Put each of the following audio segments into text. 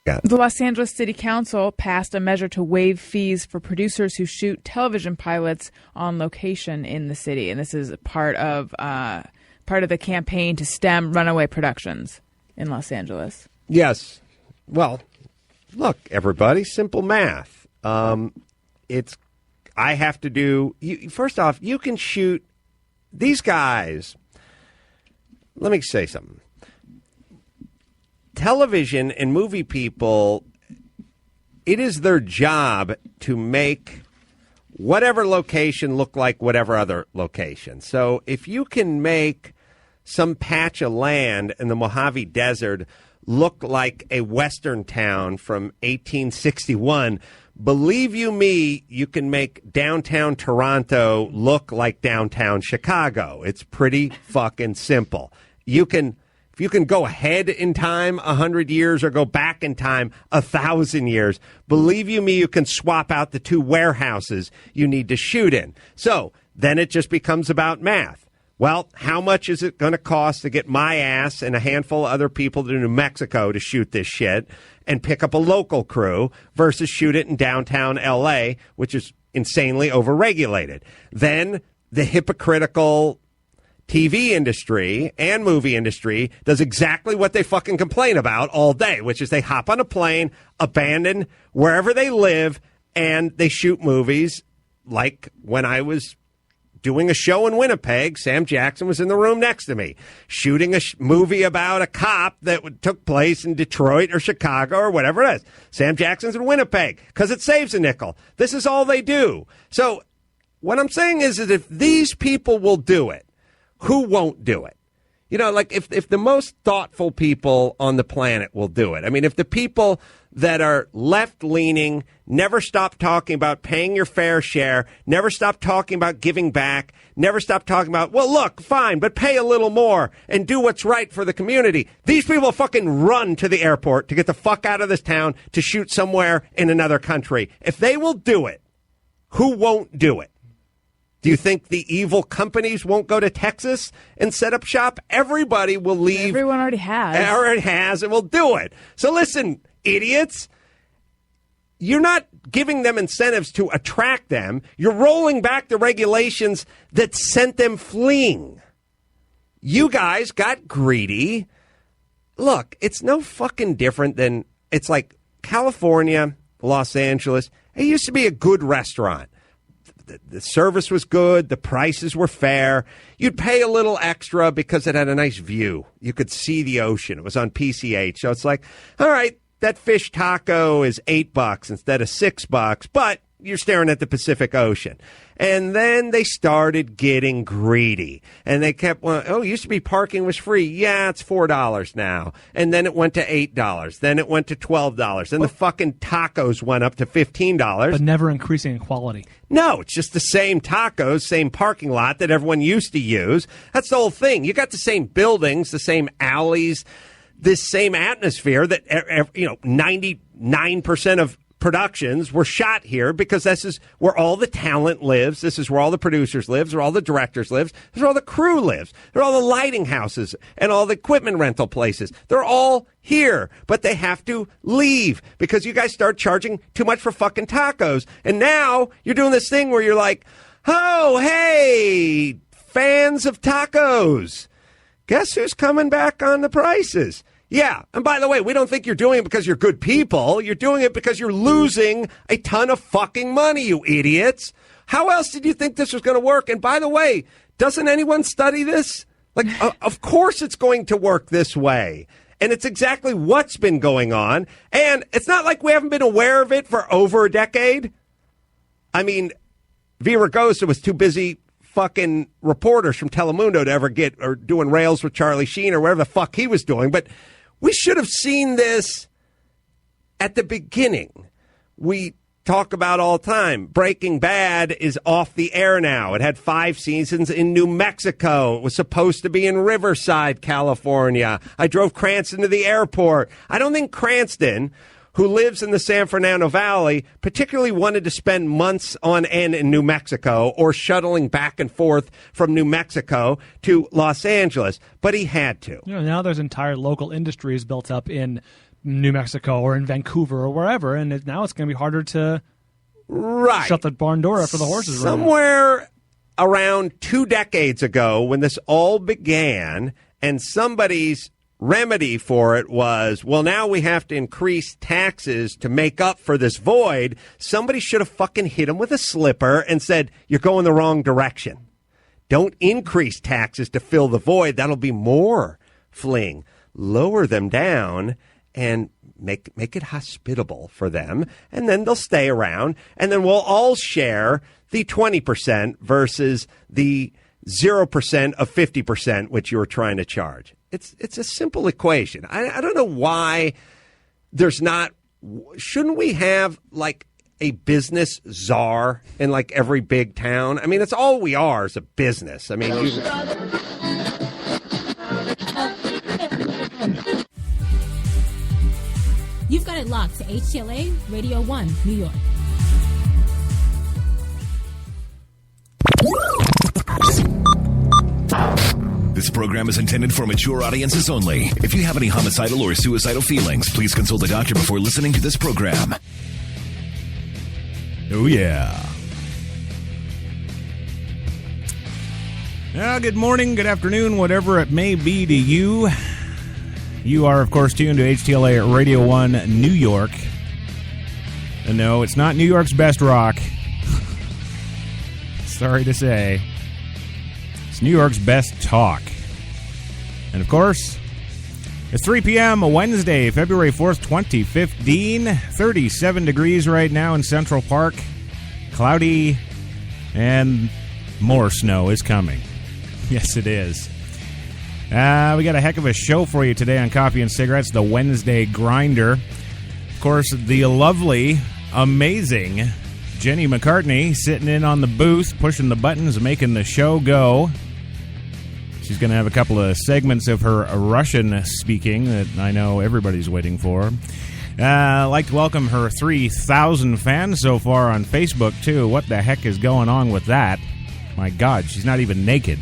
The Los Angeles City Council passed a measure to waive fees for producers who shoot television pilots on location in the city, and this is part of the campaign to stem runaway productions in Los Angeles. Yes. Well, look, everybody, simple math. I have to do. First off, you can shoot these guys. Let me say something. Television and movie people, it is their job to make whatever location look like whatever other location. So if you can make some patch of land in the Mojave Desert look like a western town from 1861, believe you me, you can make downtown Toronto look like downtown Chicago. It's pretty fucking simple. If you can go ahead in time 100 years or go back in time 1,000 years, believe you me, you can swap out the two warehouses you need to shoot in. So then it just becomes about math. Well, how much is it going to cost to get my ass and a handful of other people to New Mexico to shoot this shit and pick up a local crew versus shoot it in downtown L.A., which is insanely overregulated? Then the hypocritical TV industry and movie industry does exactly what they fucking complain about all day, which is they hop on a plane, abandon wherever they live, and they shoot movies. Like when I was doing a show in Winnipeg, Sam Jackson was in the room next to me, shooting a movie about a cop that took place in Detroit or Chicago or whatever it is. Sam Jackson's in Winnipeg because it saves a nickel. This is all they do. So what I'm saying is that if these people will do it, who won't do it? You know, like if the most thoughtful people on the planet will do it. I mean, if the people that are left-leaning never stop talking about paying your fair share, never stop talking about giving back, never stop talking about, well, look, fine, but pay a little more and do what's right for the community. These people fucking run to the airport to get the fuck out of this town to shoot somewhere in another country. If they will do it, who won't do it? Do you think the evil companies won't go to Texas and set up shop? Everybody will leave. Everyone already has. Already has and will do it. So listen, idiots, you're not giving them incentives to attract them. You're rolling back the regulations that sent them fleeing. You guys got greedy. Look, it's no fucking different than, it's like California, Los Angeles. It used to be a good restaurant. The service was good. The prices were fair. You'd pay a little extra because it had a nice view. You could see the ocean. It was on PCH. So it's like, all right, that fish taco is $8 instead of $6, but you're staring at the Pacific Ocean. And then they started getting greedy. And they kept, it used to be parking was free. Yeah, it's $4 now. And then it went to $8. Then it went to $12. Then the fucking tacos went up to $15. But never increasing in quality. No, it's just the same tacos, same parking lot that everyone used to use. That's the whole thing. You got the same buildings, the same alleys, this same atmosphere that, 99% of productions were shot here because this is where all the talent lives. This is where all the producers live, where all the directors live, this is where all the crew lives. There are all the lighting houses and all the equipment rental places. They're all here, but they have to leave because you guys start charging too much for fucking tacos. And now you're doing this thing where you're like, oh, hey, fans of tacos, guess who's coming back on the prices? Yeah, and by the way, we don't think you're doing it because you're good people. You're doing it because you're losing a ton of fucking money, you idiots. How else did you think this was going to work? And by the way, doesn't anyone study this? Like, of course it's going to work this way. And it's exactly what's been going on. And it's not like we haven't been aware of it for over a decade. I mean, Villaraigosa was too busy fucking reporters from Telemundo to ever get, or doing rails with Charlie Sheen or whatever the fuck he was doing. But we should have seen this at the beginning. We talk about all the time. Breaking Bad is off the air now. It had 5 seasons in New Mexico. It was supposed to be in Riverside, California. I drove Cranston to the airport. I don't think Cranston, who lives in the San Fernando Valley, particularly wanted to spend months on end in New Mexico or shuttling back and forth from New Mexico to Los Angeles, but he had to. Now there's entire local industries built up in New Mexico or in Vancouver or wherever, and now it's going to be harder to shut the barn door after the horses run. Somewhere around 2 decades ago when this all began, and somebody's remedy for it was, well, now we have to increase taxes to make up for this void, somebody should have fucking hit him with a slipper and said, you're going the wrong direction. Don't increase taxes to fill the void. That'll be more fleeing. Lower them down and make it hospitable for them, and then they'll stay around, and then we'll all share the 20% versus the 0% of 50%, which you were trying to charge. It's a simple equation. I don't know why there's not. Shouldn't we have like a business czar in like every big town? I mean, it's all we are is a business. I mean, You've got it locked to HTLA Radio 1, New York. This program is intended for mature audiences only. If you have any homicidal or suicidal feelings, please consult a doctor before listening to this program. Oh, yeah. Good morning, good afternoon, whatever it may be to you. You are, of course, tuned to HTLA Radio 1 New York. And no, it's not New York's best rock. Sorry to say. It's New York's best talk. And, of course, it's 3 p.m. Wednesday, February 4th, 2015. 37 degrees right now in Central Park. Cloudy, and more snow is coming. Yes, it is. We got a heck of a show for you today on Coffee and Cigarettes, the Wednesday Grinder. Of course, the lovely, amazing Jenny McCartney sitting in on the booth, pushing the buttons, making the show go. She's going to have a couple of segments of her Russian speaking that I know everybody's waiting for. I'd like to welcome her 3,000 fans so far on Facebook, too. What the heck is going on with that? My God, she's not even naked.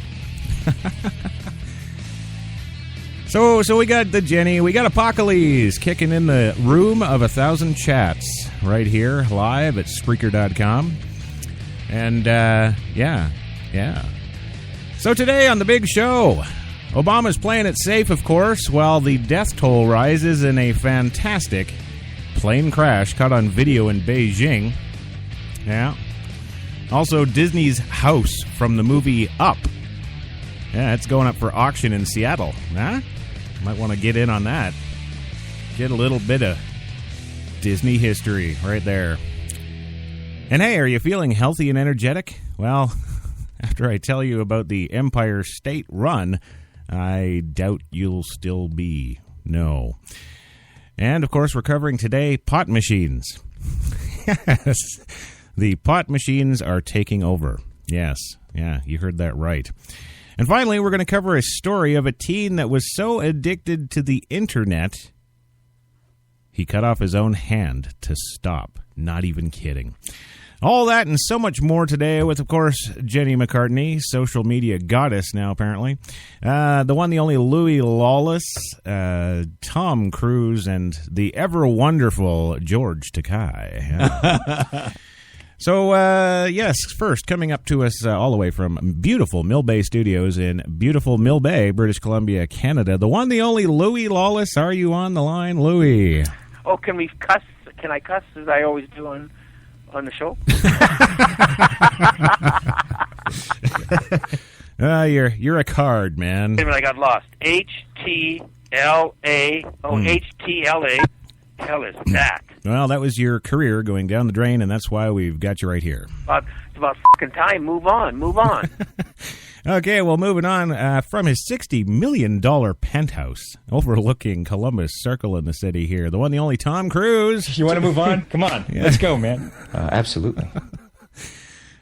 So we got the Jenny, we got Apocalypse kicking in the room of 1,000 chats right here, live at Spreaker.com. And, yeah. So today on the big show, Obama's playing it safe, of course, while the death toll rises in a fantastic plane crash caught on video in Beijing. Yeah. Also, Disney's house from the movie Up. Yeah, it's going up for auction in Seattle. Huh? Might want to get in on that. Get a little bit of Disney history right there. And hey, are you feeling healthy and energetic? Well, after I tell you about the Empire State Run, I doubt you'll still be. No. And, of course, we're covering today pot machines. Yes. The pot machines are taking over. Yes. Yeah, you heard that right. And finally, we're going to cover a story of a teen that was so addicted to the internet, he cut off his own hand to stop. Not even kidding. All that and so much more today with, of course, Jenny McCartney, social media goddess now, apparently. The one, the only Louie Lawless, Tom Cruise, and the ever-wonderful George Takei. So, yes, first, coming up to us all the way from beautiful Mill Bay Studios in beautiful Mill Bay, British Columbia, Canada, the one, the only Louie Lawless. Are you on the line, Louie? Oh, can we cuss? Can I cuss as I always do on the show? You're a card, man. Wait a minute, I got lost. HTLA. Oh, HTLA. Hell is that? Well, that was your career going down the drain, and that's why we've got you right here. It's about fucking time. Move on. Okay, well, moving on from his $60 million penthouse overlooking Columbus Circle in the city here, the one, the only Tom Cruise. You want to move on? Come on. Yeah. Let's go, man. Absolutely.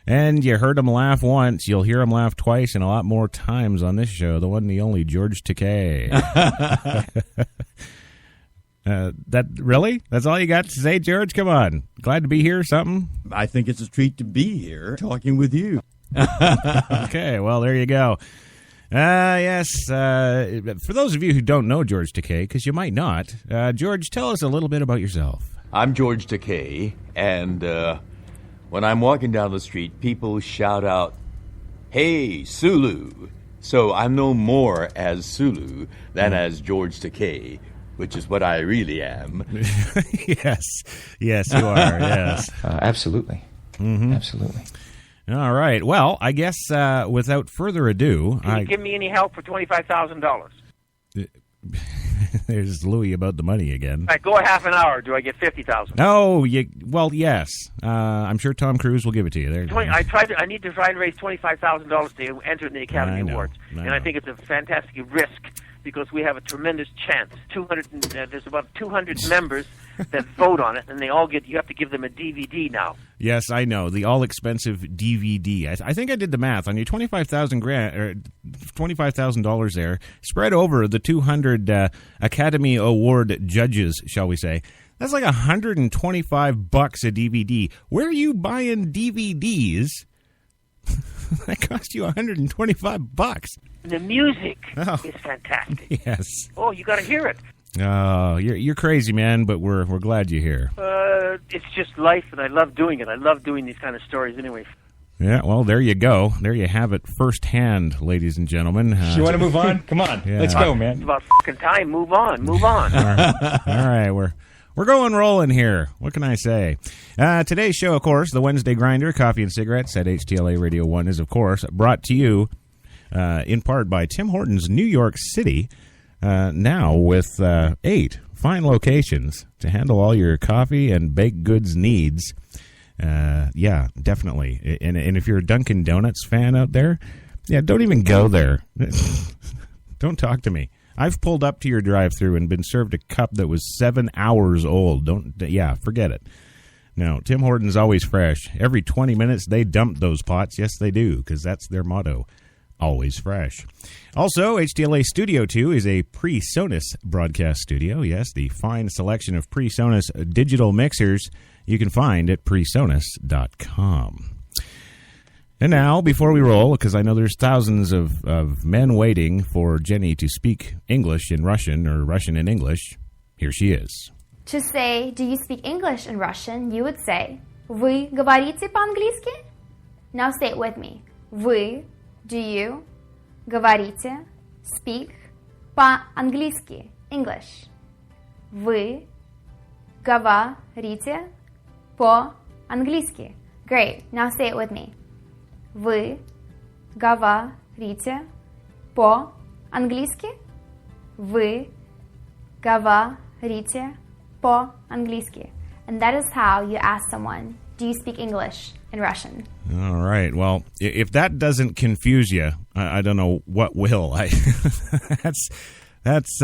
And you heard him laugh once. You'll hear him laugh twice and a lot more times on this show, the one, the only George Takei. That really? That's all you got to say, George? Come on. Glad to be here, something? I think it's a treat to be here talking with you. Okay, well, there you go. Yes. For those of you who don't know George Takei, because you might not, George, tell us a little bit about yourself. I'm George Takei, and when I'm walking down the street, people shout out, "Hey, Sulu!" So I'm known more as Sulu than as George Takei, which is what I really am. Yes, you are, yes. Absolutely. Mm-hmm. Absolutely. All right. Well, I guess without further ado... Can you give me any help for $25,000? There's Louie about the money again. I go a half an hour. Do I get $50,000? Oh, well, yes. I'm sure Tom Cruise will give it to you. There. I need to try and raise $25,000 to enter in the Academy Awards, and I think it's a fantastic risk because we have a tremendous chance. There's about 200 members that vote on it, and you have to give them a DVD now. Yes, I know, the all-expensive DVD. I think I did the math on your $25,000 there, spread over the 200 Academy Award judges, shall we say. That's like $125 a DVD. Where are you buying DVDs? That cost you $125. The music is fantastic. Yes. Oh, you got to hear it. Oh, you're crazy, man, but we're glad you're here. It's just life, and I love doing it. I love doing these kind of stories anyway. Yeah, well, there you go. There you have it firsthand, ladies and gentlemen. You want to move on? Come on. Yeah. Let's go, man. It's about fucking time. Move on. Move on. All right, we're going rolling here. What can I say? Today's show, of course, the Wednesday Grinder, Coffee and Cigarettes at HTLA Radio 1 is, of course, brought to you in part by Tim Hortons New York City, now with 8 fine locations to handle all your coffee and baked goods needs. Yeah, definitely. And if you're a Dunkin' Donuts fan out there, yeah, don't even go there. Don't talk to me. I've pulled up to your drive-thru and been served a cup that was 7 hours old. Forget it. No, Tim Hortons always fresh. Every 20 minutes they dump those pots. Yes, they do, because that's their motto. Always fresh. Also, HTLA Studio 2 is a PreSonus broadcast studio. Yes, the fine selection of PreSonus digital mixers you can find at PreSonus.com. And now, before we roll, because I know there's thousands of men waiting for Jenny to speak English in Russian or Russian in English, here she is. To say, do you speak English in Russian, you would say, Вы говорите по-английски? Now say it with me. Вы, do you, говорите, speak, по-английски, English. Вы говорите по-английски. Great. Now say it with me. Вы говорите по-английски? Вы говорите по-английски. And that is how you ask someone, do you speak English in Russian? All right. Well, if that doesn't confuse you, I don't know what will. That's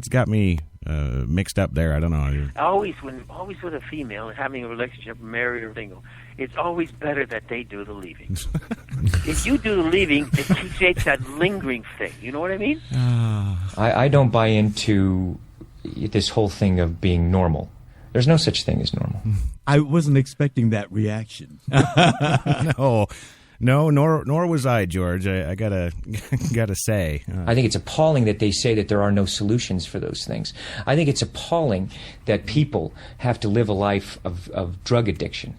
got me mixed up there. I don't know. Always with a female having a relationship, married or single, it's always better that they do the leaving. If you do the leaving, it creates that lingering thing. You know what I mean? I don't buy into this whole thing of being normal. There's no such thing as normal. I wasn't expecting that reaction. No, nor was I, George. I gotta say. I think it's appalling that they say that there are no solutions for those things. I think it's appalling that people have to live a life of drug addiction.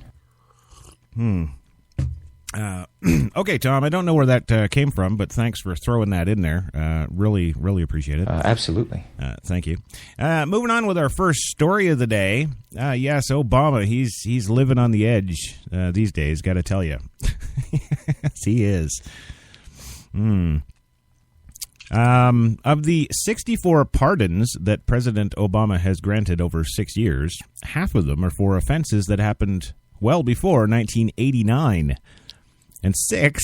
Okay, Tom, I don't know where that came from, but thanks for throwing that in there. Really appreciate it. Absolutely. Thank you. Moving on with our first story of the day. Yes, Obama, he's living on the edge these days, got to tell you. Yes, he is. Of the 64 pardons that President Obama has granted over 6 years, half of them are for offenses that happened well before 1989. And six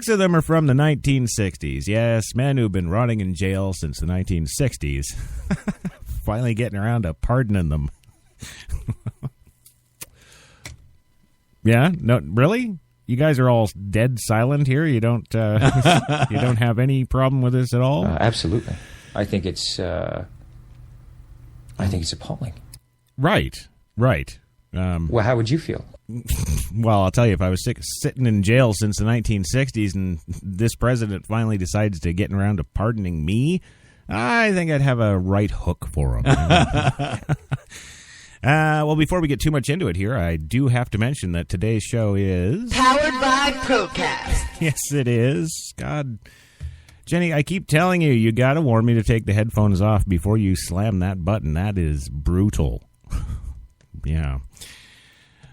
of them are from the 1960s. Yes, men who've been rotting in jail since the 1960s. Finally getting around to pardoning them. Yeah? No, really? You guys are all dead silent here? You don't you don't have any problem with this at all? Absolutely. I think it's appalling. Right. Well, how would you feel? Well, I'll tell you, if I was sitting in jail since the 1960s and this president finally decides to get around to pardoning me, I think I'd have a right hook for him. Well, before we get too much into it here, I do have to mention that today's show is... Powered by Procast. Yes, it is. God, Jenny, I keep telling you, you got to warn me to take the headphones off before you slam that button. That is brutal. Yeah.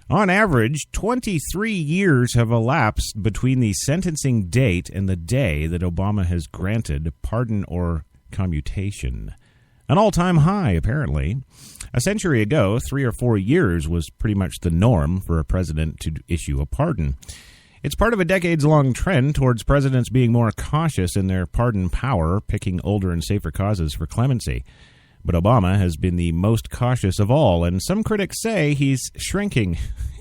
On average, 23 years have elapsed between the sentencing date and the day that Obama has granted pardon or commutation. An all-time high, apparently. A century ago, 3 or 4 years was pretty much the norm for a president to issue a pardon. It's part of a decades-long trend towards presidents being more cautious in their pardon power, picking older and safer causes for clemency. But Obama has been the most cautious of all, and some critics say he's shrinking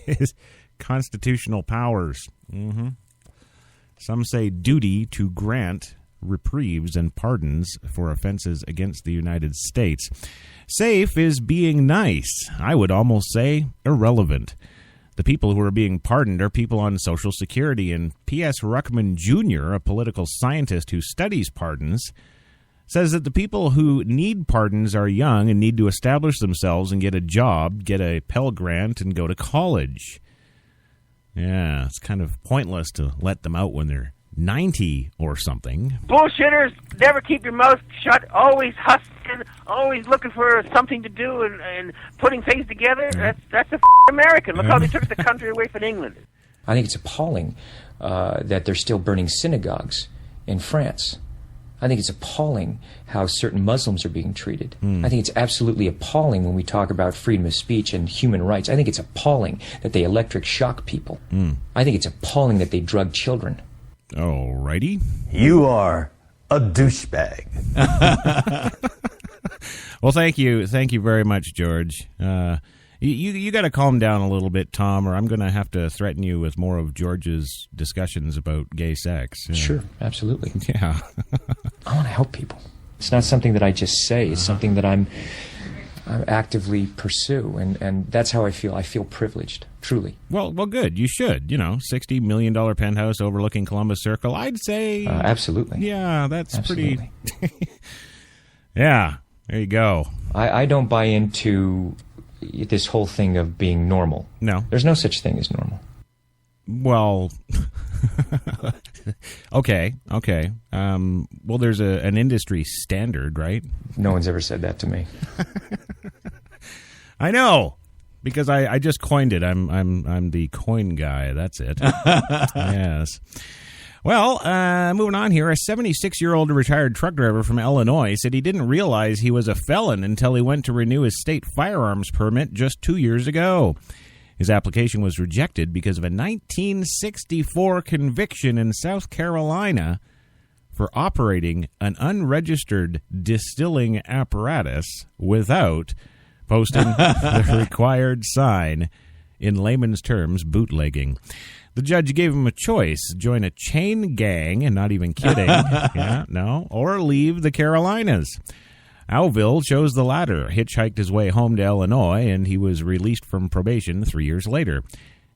his constitutional powers. Some say duty to grant reprieves and pardons for offenses against the United States. Safe is being nice. I would almost say irrelevant. The people who are being pardoned are people on Social Security, and P.S. Ruckman Jr., a political scientist who studies pardons, says that the people who need pardons are young and need to establish themselves and get a job, get a Pell Grant, and go to college. Yeah, it's kind of pointless to let them out when they're 90 or something. Bullshitters, never keep your mouth shut, always hustling, always looking for something to do and putting things together. That's a American. Look how they took the country away from England. I think it's appalling that they're still burning synagogues in France. I think it's appalling how certain Muslims are being treated. I think it's absolutely appalling when we talk about freedom of speech and human rights. I think it's appalling that they electric shock people. I think it's appalling that they drug children. Alrighty. You are a douchebag. Well, thank you very much, George. You got to calm down a little bit, Tom, or I'm going to have to threaten you with more of George's discussions about gay sex. Sure, absolutely. Yeah. I want to help people. It's not something that I just say. It's something that I actively pursue, and that's how I feel. I feel privileged, truly. Well, good. You should. $60 million penthouse overlooking Columbus Circle. I'd say absolutely. Yeah, that's absolutely. Pretty. Yeah, there you go. I don't buy into this whole thing of being normal. No, there's no such thing as normal. Well, okay. Well, there's an industry standard, right? No one's ever said that to me. I know, because I just coined it. I'm the coin guy. That's it. Yes. Well, moving on here, a 76-year-old retired truck driver from Illinois said he didn't realize he was a felon until he went to renew his state firearms permit just 2 years ago. His application was rejected because of a 1964 conviction in South Carolina for operating an unregistered distilling apparatus without posting the required sign, in layman's terms, bootlegging. The judge gave him a choice: join a chain gang, and not even kidding, or leave the Carolinas. Auville chose the latter, hitchhiked his way home to Illinois, and he was released from probation 3 years later.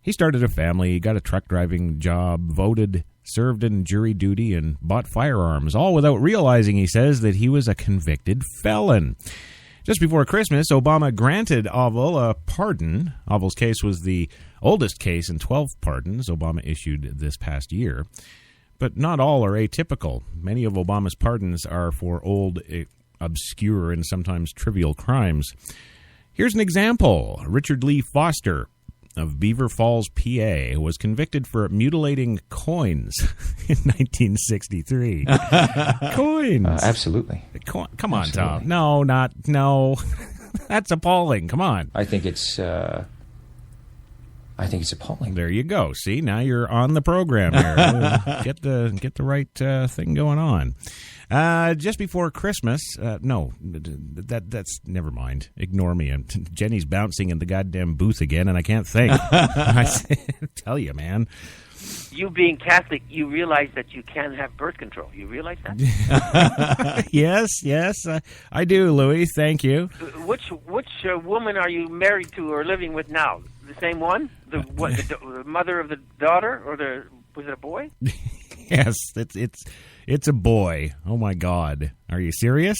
He started a family, got a truck driving job, voted, served in jury duty, and bought firearms, all without realizing, he says, that he was a convicted felon. Just before Christmas, Obama granted Auville a pardon. Auville's case was the oldest case in 12 pardons Obama issued this past year. But not all are atypical. Many of Obama's pardons are for old, obscure, and sometimes trivial crimes. Here's an example. Richard Lee Foster of Beaver Falls, PA, was convicted for mutilating coins in 1963. Coins. Absolutely. Come on, Tom. No. That's appalling. Come on. I think it's I think it's appalling. There you go. See, now you're on the program here. Get the right thing going on. Just before Christmas, no, that's never mind. Ignore me. Jenny's bouncing in the goddamn booth again, and I can't think. I tell you, man. You being Catholic, you realize that you can have birth control. You realize that? Yes, I do, Louie. Thank you. Which woman are you married to or living with now? The same one? The mother of the daughter, or was it a boy? Yes, it's a boy. Oh my God, are you serious?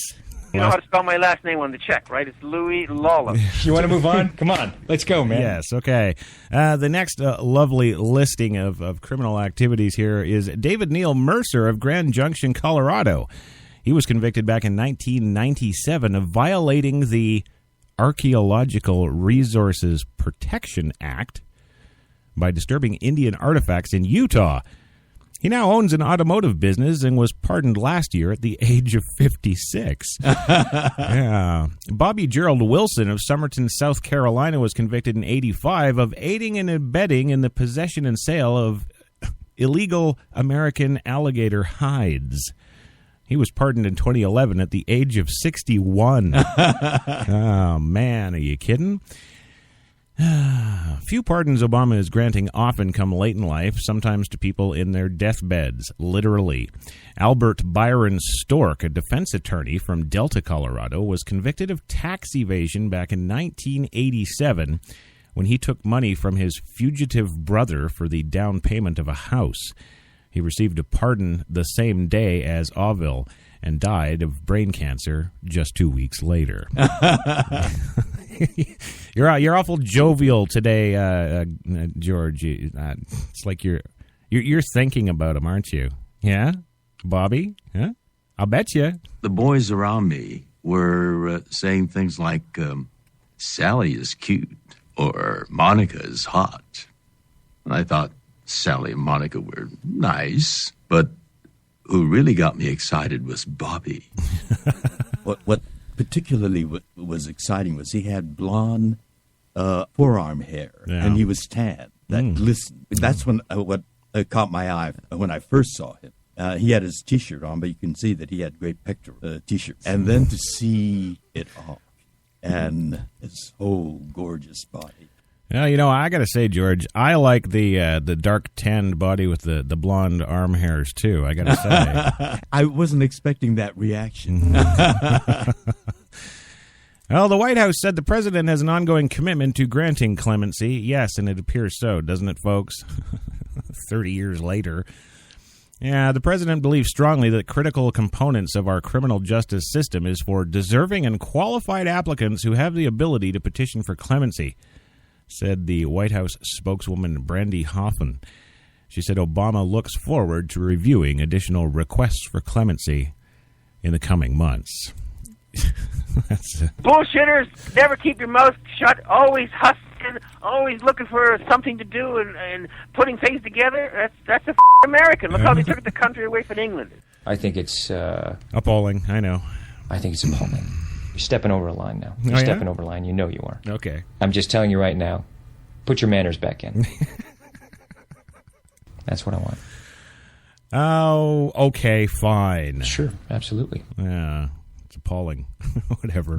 You know how to spell my last name on the check, right? It's Louie Lawler. You want to move on? Come on. Let's go, man. Yes, okay. The next lovely listing of criminal activities here is David Neil Mercer of Grand Junction, Colorado. He was convicted back in 1997 of violating the Archaeological Resources Protection Act by disturbing Indian artifacts in Utah. He now owns an automotive business and was pardoned last year at the age of 56. Yeah. Bobby Gerald Wilson of Somerton, South Carolina, was convicted in 1985 of aiding and abetting in the possession and sale of illegal American alligator hides. He was pardoned in 2011 at the age of 61. Oh, man, are you kidding? Few pardons Obama is granting often come late in life, sometimes to people in their deathbeds, literally. Albert Byron Stork, a defense attorney from Delta, Colorado, was convicted of tax evasion back in 1987 when he took money from his fugitive brother for the down payment of a house. He received a pardon the same day as Auville and died of brain cancer just 2 weeks later. You're awful jovial today, George. It's like you're thinking about him, aren't you? Yeah, Bobby? Huh? I'll bet you. The boys around me were saying things like, Sally is cute, or Monica is hot. And I thought Sally and Monica were nice, but who really got me excited was Bobby. What particularly was exciting was he had blonde forearm hair, and he was tan. That glistened. That's when what caught my eye when I first saw him. He had his T-shirt on, but you can see that he had great pectoral T-shirts. And then to see it off and his whole gorgeous body. Well, I got to say, George, I like the dark tanned body with the blonde arm hairs too. I got to say, I wasn't expecting that reaction. Well, the White House said the president has an ongoing commitment to granting clemency. Yes, and it appears so, doesn't it, folks? 30 years later. Yeah, the president believes strongly that critical components of our criminal justice system is for deserving and qualified applicants who have the ability to petition for clemency, said the White House spokeswoman Brandy Hoffman. She said Obama looks forward to reviewing additional requests for clemency in the coming months. Bullshitters, never keep your mouth shut, always hustling, always looking for something to do and putting things together. That's a American. Look how they took the country away from England. I think it's appalling. I know. I think it's appalling. You're stepping over a line now. You're stepping over a line. You know you are. Okay. I'm just telling you right now, put your manners back in. That's what I want. Oh, okay, fine. Sure, absolutely. Yeah, it's appalling. Whatever.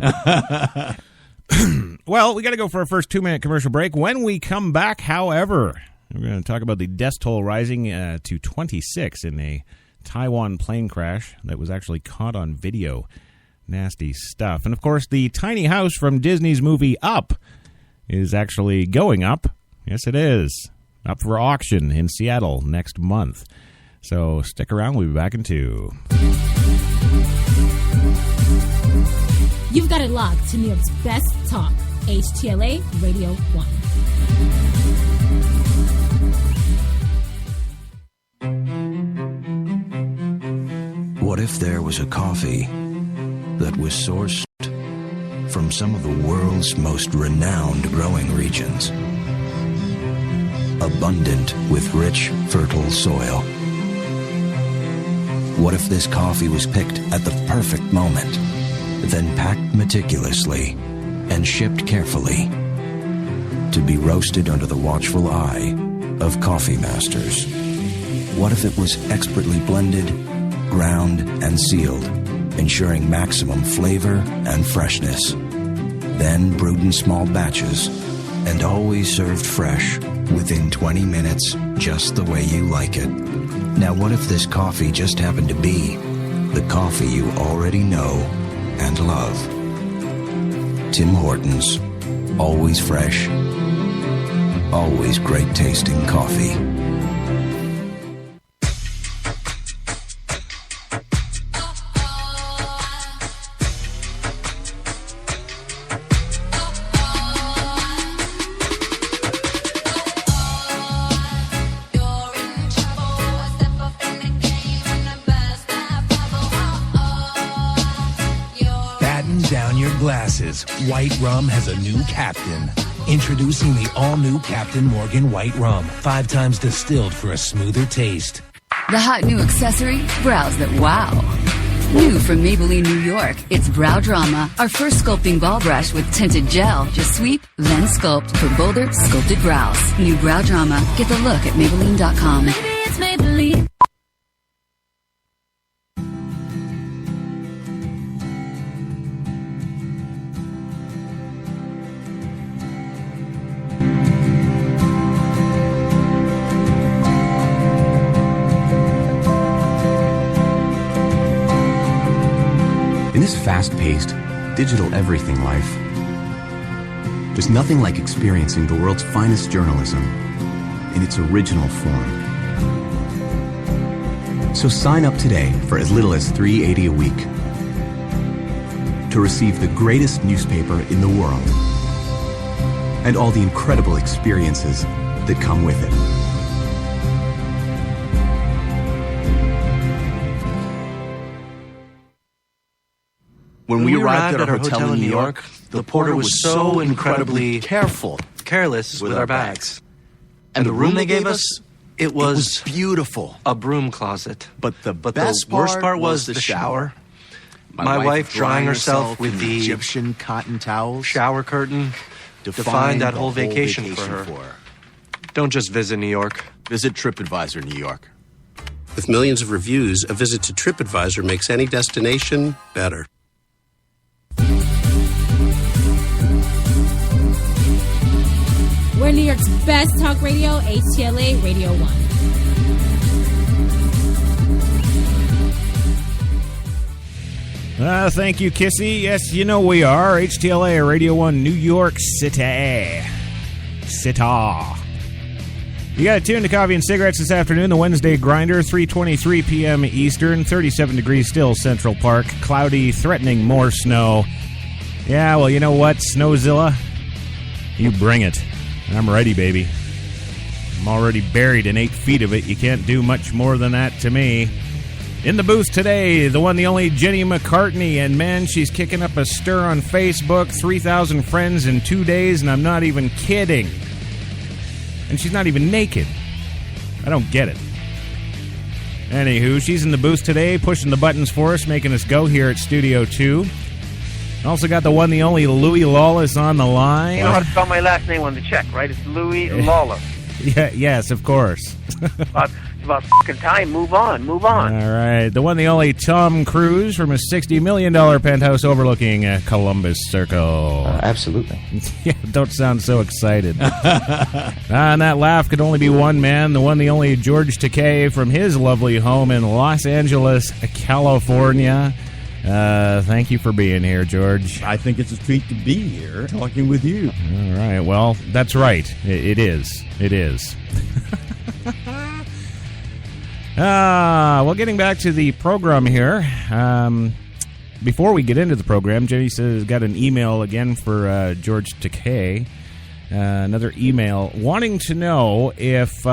Well, we got to go for our first 2-minute commercial break. When we come back, however, we're going to talk about the death toll rising to 26 in a Taiwan plane crash that was actually caught on video. Nasty stuff. And, of course, the tiny house from Disney's movie Up is actually going up. Yes, it is. Up for auction in Seattle next month. So stick around. We'll be back in 2. You've got it locked to New York's best talk, HTLA Radio 1. What if there was a coffee that was sourced from some of the world's most renowned growing regions, abundant with rich, fertile soil? What if this coffee was picked at the perfect moment, then packed meticulously and shipped carefully? to be roasted under the watchful eye of coffee masters? What if it was expertly blended, ground, and sealed, ensuring maximum flavor and freshness? Then brewed in small batches and always served fresh within 20 minutes, just the way you like it. Now, what if this coffee just happened to be the coffee you already know and love? Tim Hortons. Always fresh. Always great tasting coffee. White Rum has a new captain. Introducing the all-new Captain Morgan White Rum. 5 times distilled for a smoother taste. The hot new accessory? Brows that wow. New from Maybelline, New York, it's Brow Drama, our first sculpting ball brush with tinted gel. Just sweep, then sculpt for bolder, sculpted brows. New Brow Drama. Get the look at Maybelline.com. Maybe it's Maybelline. In this fast-paced, digital everything life, there's nothing like experiencing the world's finest journalism in its original form. So sign up today for as little as $3.80 a week to receive the greatest newspaper in the world and all the incredible experiences that come with it. When we arrived at our hotel in New York, the porter was so incredibly careless with our bags. And the room they gave us, it was beautiful. A broom closet. But the worst part was the shower. My wife drying herself with the Egyptian cotton towels. Shower curtain defined that whole vacation for her. Don't just visit New York. Visit TripAdvisor New York. With millions of reviews, a visit to TripAdvisor makes any destination better. We're New York's best talk radio, HTLA Radio 1. Thank you, Kissy. Yes, you know we are. HTLA Radio 1, New York City. You got to tune to Coffee and Cigarettes this afternoon, the Wednesday Grinder, 3:23 p.m. Eastern, 37 degrees still, Central Park. Cloudy, threatening more snow. Yeah, well, you know what, Snowzilla? You bring it. I'm ready, baby. I'm already buried in 8 feet of it. You can't do much more than that to me. In the booth today, the one, the only Jenny McCartney. And, man, she's kicking up a stir on Facebook. 3,000 friends in 2 days, and I'm not even kidding. And she's not even naked. I don't get it. Anywho, she's in the booth today, pushing the buttons for us, making us go here at Studio 2. Also got the one, the only Louie Lawless on the line. You know how to spell my last name on the check, right? It's Louie Lawless. Yeah, yes, of course. It's about fucking time. Move on. All right. The one, the only Tom Cruise from a $60 million penthouse overlooking Columbus Circle. Absolutely. Yeah, don't sound so excited. And that laugh could only be one man, the one, the only George Takei from his lovely home in Los Angeles, California. Thank you for being here, George. I think it's a treat to be here talking with you. All right. Well, that's right. It is. Well, getting back to the program here. Before we get into the program, Jenny says got an email again for George Takei. Another email wanting to know if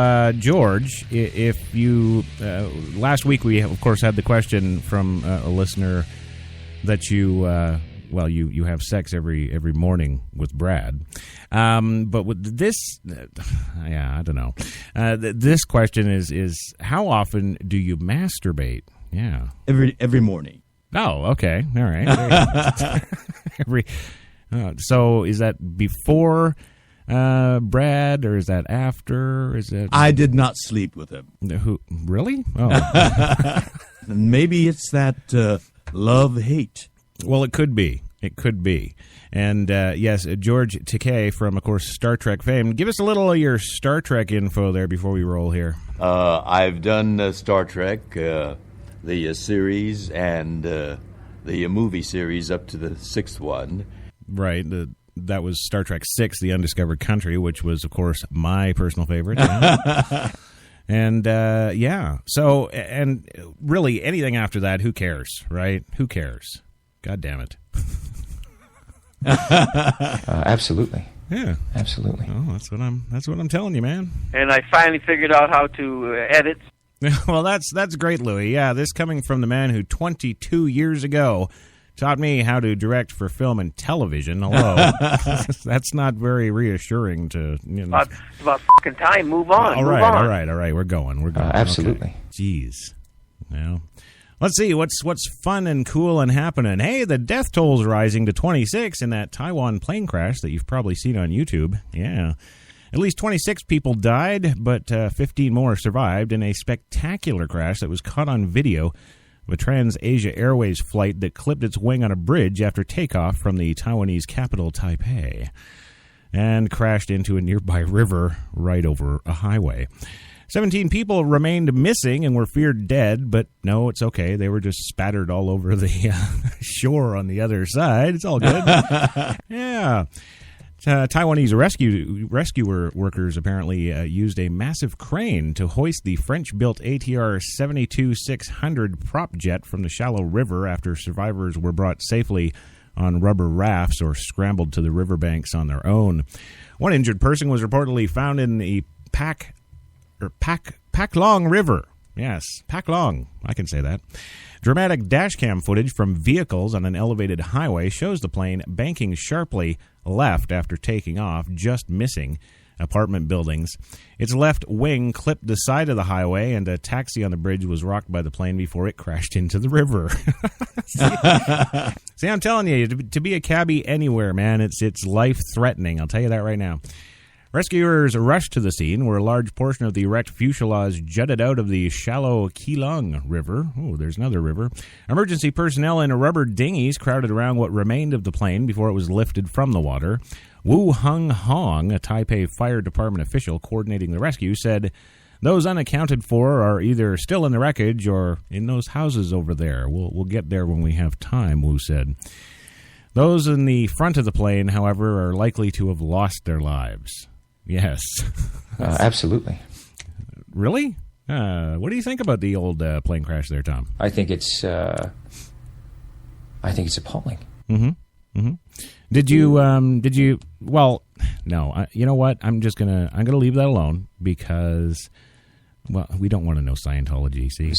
George, if you last week we of course had the question from a listener that you you have sex every morning with Brad, but with this, I don't know. This question is how often do you masturbate? Yeah, every morning. Oh, okay, all right. So is that before Brad, or is that after? Is it? I did not sleep with him. Who? Really? Oh. Maybe it's that love-hate. Well, it could be. It could be. And, yes, George Takei from, of course, Star Trek fame. Give us a little of your Star Trek info there before we roll here. I've done Star Trek, the series, and the movie series up to the 6th one. Right. That was Star Trek 6, The Undiscovered Country, which was, of course, my personal favorite. Yeah. And, yeah. So, and really, anything after that, who cares, right? Who cares? God damn it. Absolutely. Yeah. Absolutely. Oh, that's what I'm telling you, man. And I finally figured out how to edit. Well, that's great, Louie. Yeah, this coming from the man who 22 years ago taught me how to direct for film and television. Hello. That's not very reassuring to, you know. It's about fucking time. Move on. All right. We're going. Absolutely. Okay. Jeez. Well, let's see what's fun and cool and happening. Hey, the death toll's rising to 26 in that Taiwan plane crash that you've probably seen on YouTube. Yeah. At least 26 people died, but 15 more survived in a spectacular crash that was caught on video of a Trans-Asia Airways flight that clipped its wing on a bridge after takeoff from the Taiwanese capital, Taipei, and crashed into a nearby river right over a highway. 17 people remained missing and were feared dead, but no, it's okay. They were just spattered all over the shore on the other side. It's all good. Yeah. Taiwanese rescuer workers apparently used a massive crane to hoist the French-built ATR 72-600 prop jet from the shallow river after survivors were brought safely on rubber rafts or scrambled to the riverbanks on their own. One injured person was reportedly found in the Paklong River. Yes, Paklong. I can say that. Dramatic dashcam footage from vehicles on an elevated highway shows the plane banking sharply left after taking off, just missing apartment buildings. Its left wing clipped the side of the highway, and a taxi on the bridge was rocked by the plane before it crashed into the river. See, I'm telling you, to be a cabbie anywhere, man, it's life-threatening. I'll tell you that right now. Rescuers rushed to the scene where a large portion of the wrecked fuselage jutted out of the shallow Keelung River. Oh, there's another river. Emergency personnel in rubber dinghies crowded around what remained of the plane before it was lifted from the water. Wu Hung Hong, a Taipei Fire Department official coordinating the rescue, said, "Those unaccounted for are either still in the wreckage or in those houses over there. We'll get there when we have time," Wu said. Those in the front of the plane, however, are likely to have lost their lives. Yes. Absolutely. Really? What do you think about the old plane crash there, Tom? I think it's appalling. Mm-hmm. Mm-hmm. Did you? Well, no. You know what? I'm gonna leave that alone because, well, we don't want to know Scientology. See,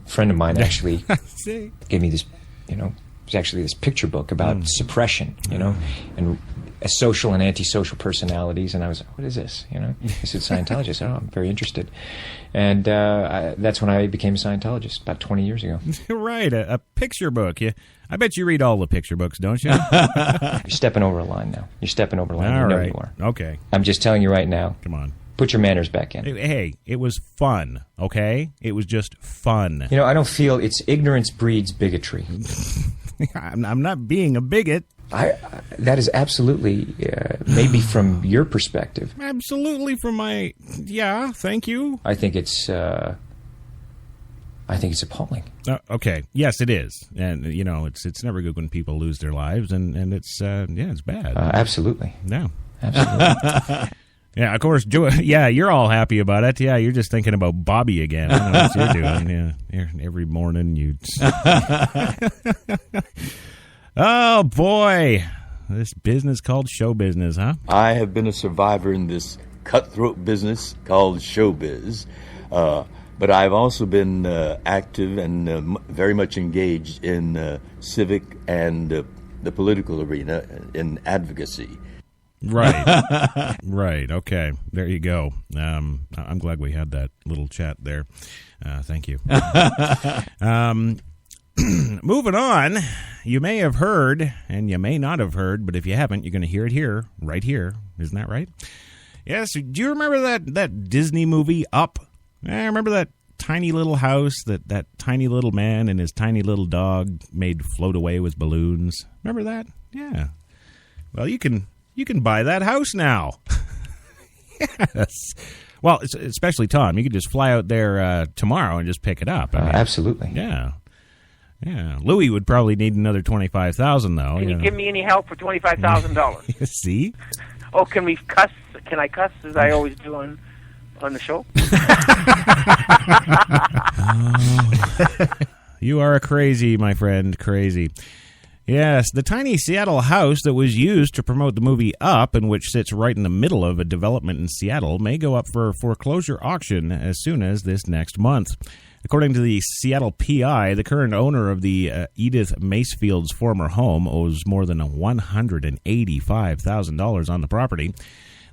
friend of mine actually gave me this. It's actually this picture book about suppression. And social and antisocial personalities, and I was like, what is this? I said Scientologist. I said, I'm very interested. And that's when I became a Scientologist, about 20 years ago. Right, a picture book. I bet you read all the picture books, don't you? You're stepping over a line now. You're stepping over a line. All right. You are. Okay. I'm just telling you right now. Come on. Put your manners back in. Hey, it was fun, okay? It was just fun. I don't feel it's ignorance breeds bigotry. I'm not being a bigot. That is absolutely, maybe from your perspective. Absolutely from my, thank you. I think it's appalling. Okay, yes, it is, and it's never good when people lose their lives, and it's it's bad. Absolutely. Yeah, absolutely. Yeah, of course, you're all happy about it. Yeah, you're just thinking about Bobby again. I don't know what you're doing. Yeah, every morning you. Oh, boy. This business called show business, huh? I have been a survivor in this cutthroat business called showbiz. But I've also been active and very much engaged in civic and the political arena in advocacy. Right. Right. Okay. There you go. I'm glad we had that little chat there. Thank you. moving on, you may have heard, and you may not have heard, but if you haven't, you're going to hear it here, right here. Isn't that right? Yes. Do you remember that Disney movie, Up? I remember that tiny little house that tiny little man and his tiny little dog made float away with balloons. Remember that? Yeah. Well, you can buy that house now. Yes. Well, especially Tom. You could just fly out there tomorrow and just pick it up. I mean, absolutely. Yeah. Yeah. Louie would probably need another $25,000 though. Can you give me any help for $25,000? See? Oh, can we cuss? Can I cuss as I always do on the show? You are crazy, my friend. Crazy. Yes, the tiny Seattle house that was used to promote the movie Up, and which sits right in the middle of a development in Seattle, may go up for foreclosure auction as soon as this next month. According to the Seattle PI, the current owner of the Edith Macefield's former home owes more than $185,000 on the property.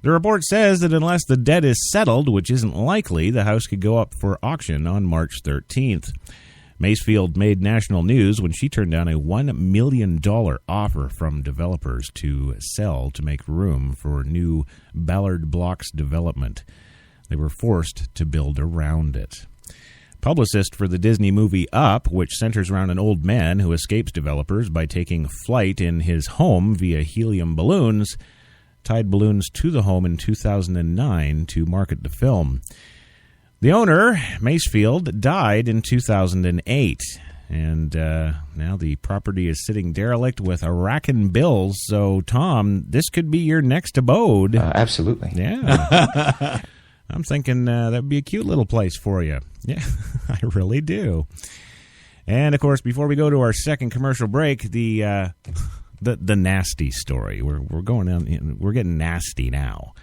The report says that unless the debt is settled, which isn't likely, the house could go up for auction on March 13th. Macefield made national news when she turned down a $1 million offer from developers to sell to make room for new Ballard Blocks development. They were forced to build around it. Publicist for the Disney movie Up, which centers around an old man who escapes developers by taking flight in his home via helium balloons, tied balloons to the home in 2009 to market the film. The owner, Macefield, died in 2008, and now the property is sitting derelict with a racking bills. So, Tom, this could be your next abode. Absolutely. Yeah. I'm thinking that would be a cute little place for you. Yeah, I really do. And, of course, before we go to our second commercial break, the nasty story. We're going on. We're getting nasty now.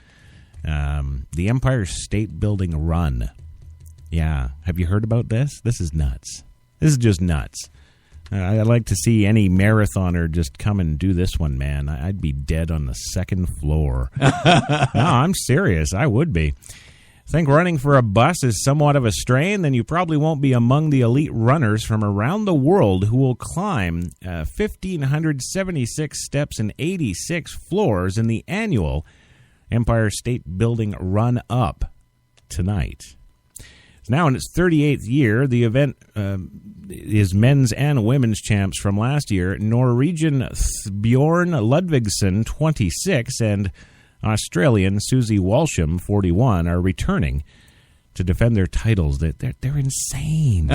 The Empire State Building run. Yeah, have you heard about this? This is nuts. This is just nuts. I'd like to see any marathoner just come and do this one, man. I'd be dead on the second floor. No, I'm serious. I would be. Think running for a bus is somewhat of a strain, then you probably won't be among the elite runners from around the world who will climb 1,576 steps and 86 floors in the annual Empire State Building Run Up tonight. It's now in its 38th year. The event is men's and women's champs from last year. Norwegian Bjorn Ludvigsen, 26, and Australian Susie Walsham, 41, are returning to defend their titles. They're insane.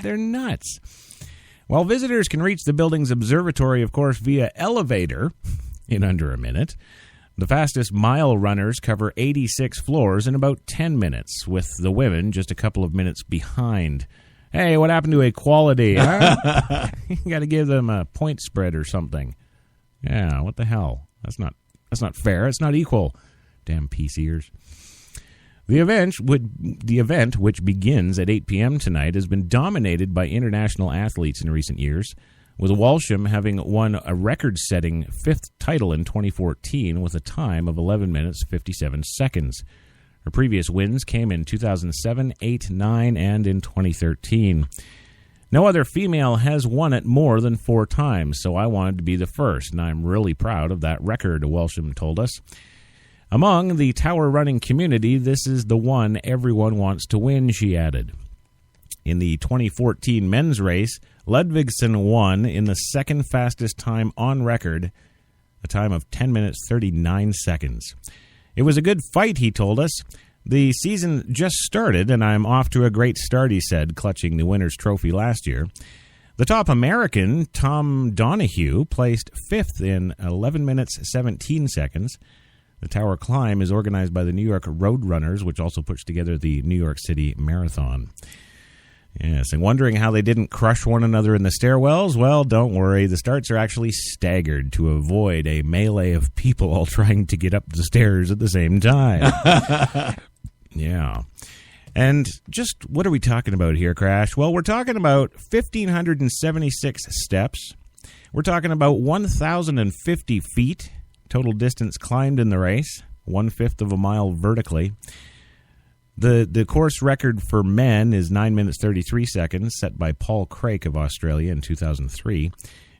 They're nuts. While visitors can reach the building's observatory, of course, via elevator in under a minute, the fastest mile runners cover 86 floors in about 10 minutes, with the women just a couple of minutes behind. Hey, what happened to equality? Huh? You got to give them a point spread or something. Yeah, what the hell? That's not fair. It's not equal. Damn PCers. The event, which begins at 8 p.m. tonight, has been dominated by international athletes in recent years, with Walsham having won a record-setting fifth title in 2014 with a time of 11 minutes 57 seconds. Her previous wins came in 2007, 8, 9, and in 2013. No other female has won it more than 4 times, so I wanted to be the first, and I'm really proud of that record, Walsham told us. Among the tower running community, this is the one everyone wants to win, she added. In the 2014 men's race, Ludvigsen won in the second fastest time on record, a time of 10 minutes 39 seconds. It was a good fight, he told us. The season just started, and I'm off to a great start, he said, clutching the winner's trophy last year. The top American, Tom Donahue, placed fifth in 11 minutes 17 seconds. The tower climb is organized by the New York Road Runners, which also puts together the New York City Marathon. Yes, and wondering how they didn't crush one another in the stairwells? Well, don't worry. The starts are actually staggered to avoid a melee of people all trying to get up the stairs at the same time. Yeah. And just what are we talking about here, Crash? Well, we're talking about 1,576 steps. We're talking about 1,050 feet total distance climbed in the race, 1/5 of a mile vertically. The course record for men is 9 minutes 33 seconds, set by Paul Craik of Australia in 2003.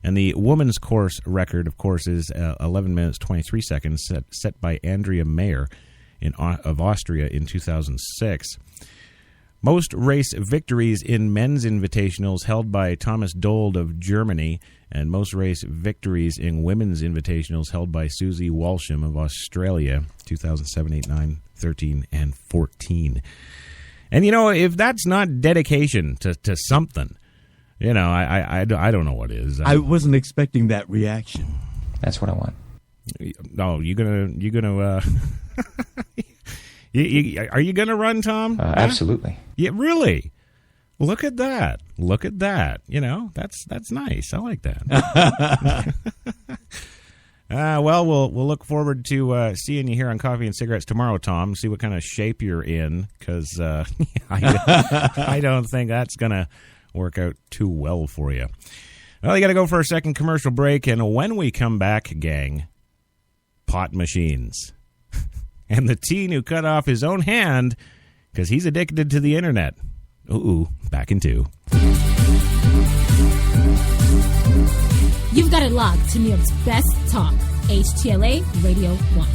And the women's course record, of course, is 11 minutes 23 seconds, set by Andrea Mayer of Austria in 2006. Most race victories in men's invitationals held by Thomas Dold of Germany, and most race victories in women's invitationals held by Susie Walsham of Australia, 2007, 8, 9, 13, and 14. And, if that's not dedication to something, I don't know what is. I wasn't expecting that reaction. That's what I want. No, you gonna are you gonna run, Tom? Absolutely. Yeah, really. Look at that. That's nice. I like that. Well, we'll look forward to seeing you here on Coffee and Cigarettes tomorrow, Tom. See what kind of shape you're in, because I don't think that's gonna work out too well for you. Well, you got to go for a second commercial break, and when we come back, gang, pot machines. And the teen who cut off his own hand because he's addicted to the internet. Ooh, back in 2. You've got it locked to New York's best talk, HTLA Radio 1.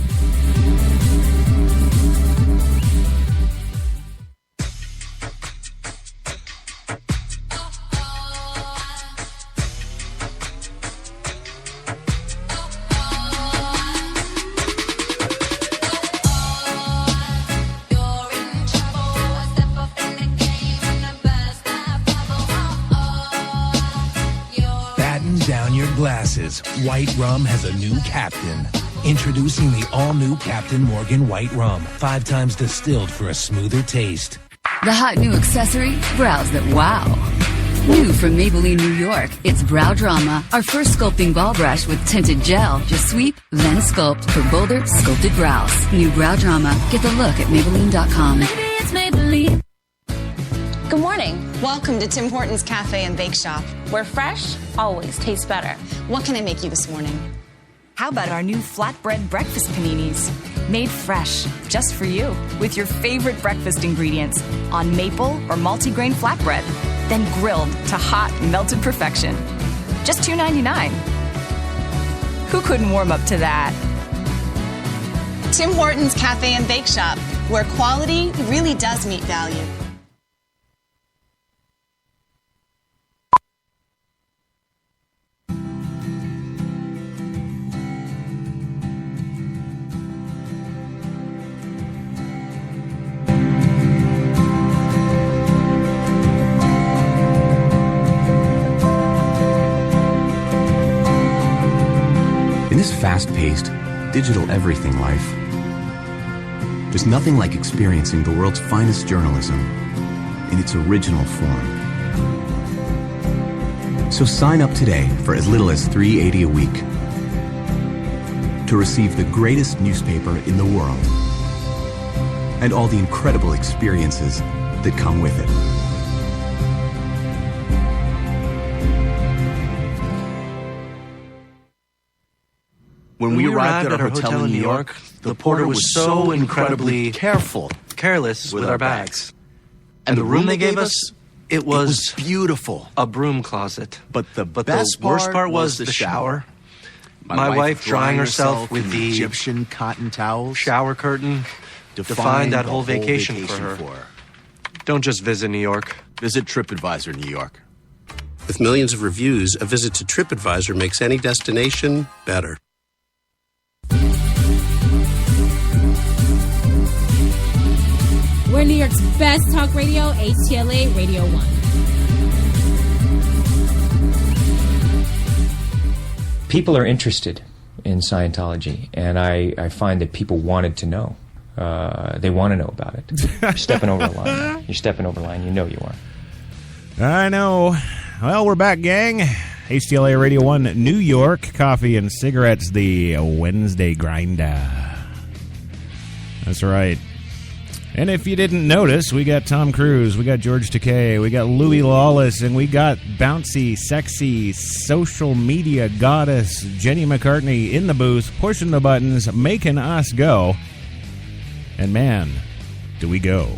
Glasses. White Rum has a new captain. Introducing the all-new Captain Morgan White Rum. 5 times distilled for a smoother taste. The hot new accessory? Brows that wow. New from Maybelline, New York, it's Brow Drama, our first sculpting ball brush with tinted gel. Just sweep, then sculpt for bolder, sculpted brows. New Brow Drama. Get the look at Maybelline.com. Maybe it's Maybelline. Good morning. Welcome to Tim Hortons Cafe and Bake Shop, where fresh always tastes better. What can I make you this morning? How about our new flatbread breakfast paninis? Made fresh, just for you, with your favorite breakfast ingredients on maple or multigrain flatbread, then grilled to hot, melted perfection. Just $2.99. Who couldn't warm up to that? Tim Hortons Cafe and Bake Shop, where quality really does meet value. In this fast-paced, digital everything life, there's nothing like experiencing the world's finest journalism in its original form. So sign up today for as little as $3.80 a week to receive the greatest newspaper in the world and all the incredible experiences that come with it. When we arrived at our hotel in New York, the porter was so incredibly careless with our bags. And the room they gave us, it was beautiful. A broom closet. But the worst part was the shower. My wife drying herself with the Egyptian cotton towels. Shower curtain defined that whole vacation for her. Don't just visit New York. Visit TripAdvisor New York. With millions of reviews, a visit to TripAdvisor makes any destination better. We're New York's best talk radio, HTLA Radio 1. People are interested in Scientology, and I find that people wanted to know. They want to know about it. You're stepping over the line. You're stepping over the line. You know you are. I know. Well, we're back, gang. HTLA Radio 1, New York. Coffee and Cigarettes, the Wednesday grinder. That's right. And if you didn't notice, we got Tom Cruise, we got George Takei, we got Louie Lawless, and we got bouncy, sexy, social media goddess Jenny McCartney in the booth, pushing the buttons, making us go. And man, do we go.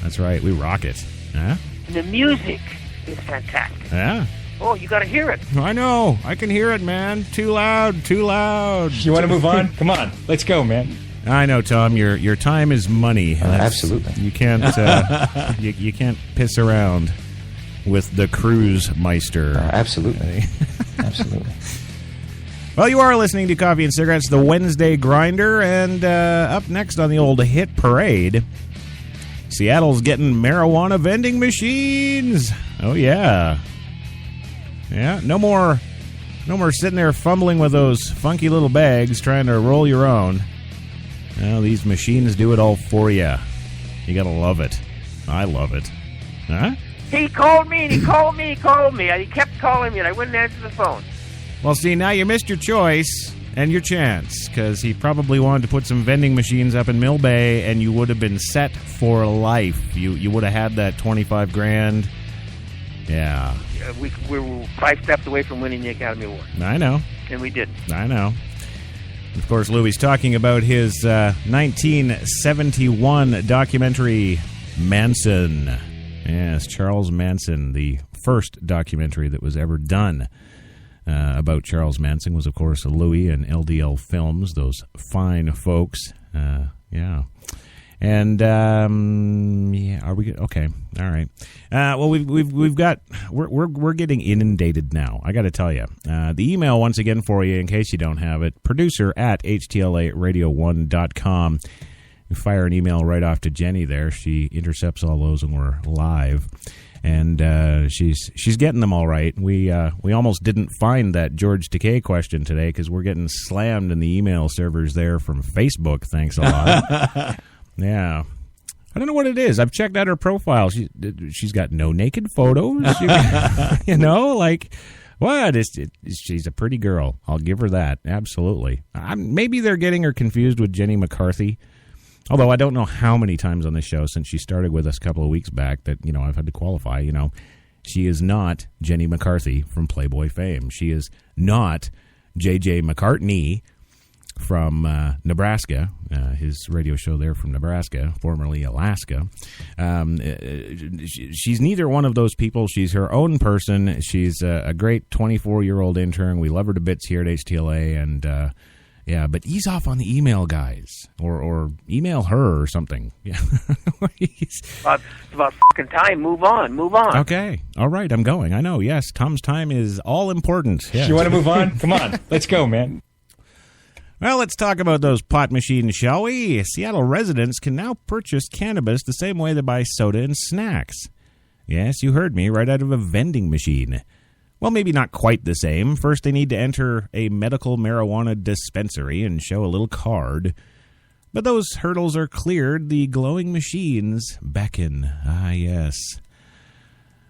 That's right. We rock it. Huh? And the music is fantastic. Yeah. Oh, you got to hear it. I know. I can hear it, man. Too loud. Too loud. You want to move on? Come on. Let's go, man. I know, Tom. Your time is money. Absolutely. You can't you can't piss around with the cruise meister. Absolutely. Absolutely. Well, you are listening to Coffee and Cigarettes, the Wednesday Grinder, and up next on the old hit parade, Seattle's getting marijuana vending machines. Oh yeah. Yeah, no more sitting there fumbling with those funky little bags trying to roll your own. Well, these machines do it all for you. You gotta love it. I love it. Huh? He called me, and he called me, and he kept calling me, and I wouldn't answer the phone. Well, see, now you missed your choice and your chance, because he probably wanted to put some vending machines up in Mill Bay, and you would have been set for life. You would have had that $25,000. Yeah. We were 5 steps away from winning the Academy Award. I know. And we did. I know. Of course, Louie's talking about his 1971 documentary, Manson. Yes, Charles Manson, the first documentary that was ever done about Charles Manson was, of course, Louie and LDL Films, those fine folks. Yeah. And yeah, are we okay? All right. Well, we've got we're getting inundated now. I got to tell you, the email once again for you in case you don't have it. producer@htlaRadio1.com. You fire an email right off to Jenny there. She intercepts all those when we're live, and she's getting them all right. We almost didn't find that George Takei question today because we're getting slammed in the email servers there from Facebook. Thanks a lot. Yeah. I don't know what it is. I've checked out her profile. She's got no naked photos. You know, like, what? She's a pretty girl. I'll give her that. Absolutely. Maybe they're getting her confused with Jenny McCarthy. Although I don't know how many times on this show since she started with us a couple of weeks back that, I've had to qualify, She is not Jenny McCarthy from Playboy fame. She is not J.J. McCartney from Nebraska, his radio show there from Nebraska, formerly Alaska. She's neither one of those people. She's her own person. She's a great 24-year-old intern. We love her to bits here at HTLA, and yeah, but ease off on the email, guys, or email her or something. Yeah, it's about fucking time. Move on. Okay, all right, I'm going. I know. Yes, Tom's time is all important. Yes. You want to move on? Come on, let's go, man. Well, let's talk about those pot machines, shall we? Seattle residents can now purchase cannabis the same way they buy soda and snacks. Yes, you heard me, right out of a vending machine. Well, maybe not quite the same. First, they need to enter a medical marijuana dispensary and show a little card. But those hurdles are cleared. The glowing machines beckon. Ah, yes.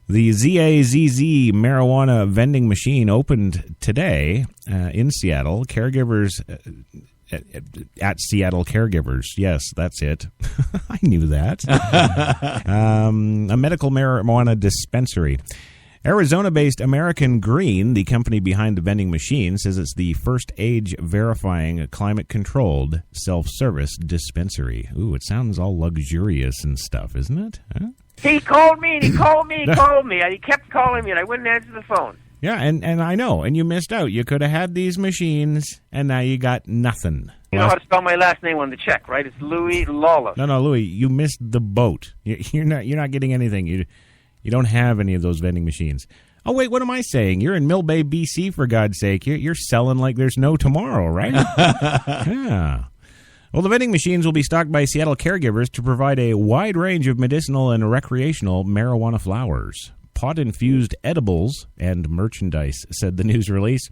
The ZAZZ marijuana vending machine opened today in Seattle. Caregivers at Seattle Caregivers. Yes, that's it. I knew that. A medical marijuana dispensary. Arizona-based American Green, the company behind the vending machine, says it's the first age-verifying, climate-controlled, self-service dispensary. Ooh, it sounds all luxurious and stuff, isn't it? Huh? He called me, and he called me, and he kept calling me, and I wouldn't answer the phone. Yeah, and I know, and you missed out. You could have had these machines, and now you got nothing. You know how to spell my last name on the check, right? It's Louie Lawless. No, Louie, you missed the boat. You're not getting anything. You don't have any of those vending machines. Oh, wait, what am I saying? You're in Mill Bay, BC, for God's sake. You're selling like there's no tomorrow, right? Yeah. Well, the vending machines will be stocked by Seattle Caregivers to provide a wide range of medicinal and recreational marijuana flowers, pot-infused edibles, and merchandise, said the news release.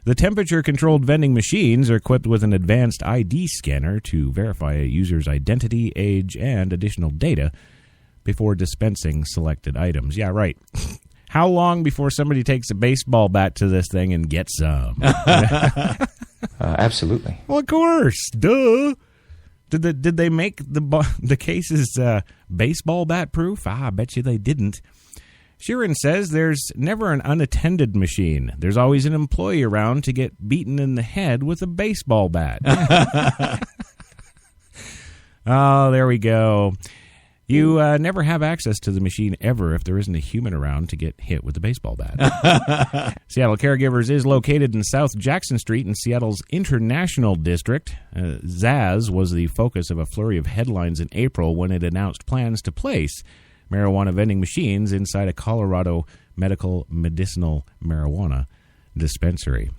The temperature-controlled vending machines are equipped with an advanced ID scanner to verify a user's identity, age, and additional data before dispensing selected items. Yeah, right. How long before somebody takes a baseball bat to this thing and gets some? Absolutely. Well, of course. Duh. Did they make the cases baseball bat proof? I bet you they didn't. Sheeran says there's never an unattended machine. There's always an employee around to get beaten in the head with a baseball bat. Oh, there we go. You never have access to the machine ever if there isn't a human around to get hit with a baseball bat. Seattle Caregivers is located in South Jackson Street in Seattle's International District. Zaz was the focus of a flurry of headlines in April when it announced plans to place marijuana vending machines inside a Colorado medicinal marijuana dispensary.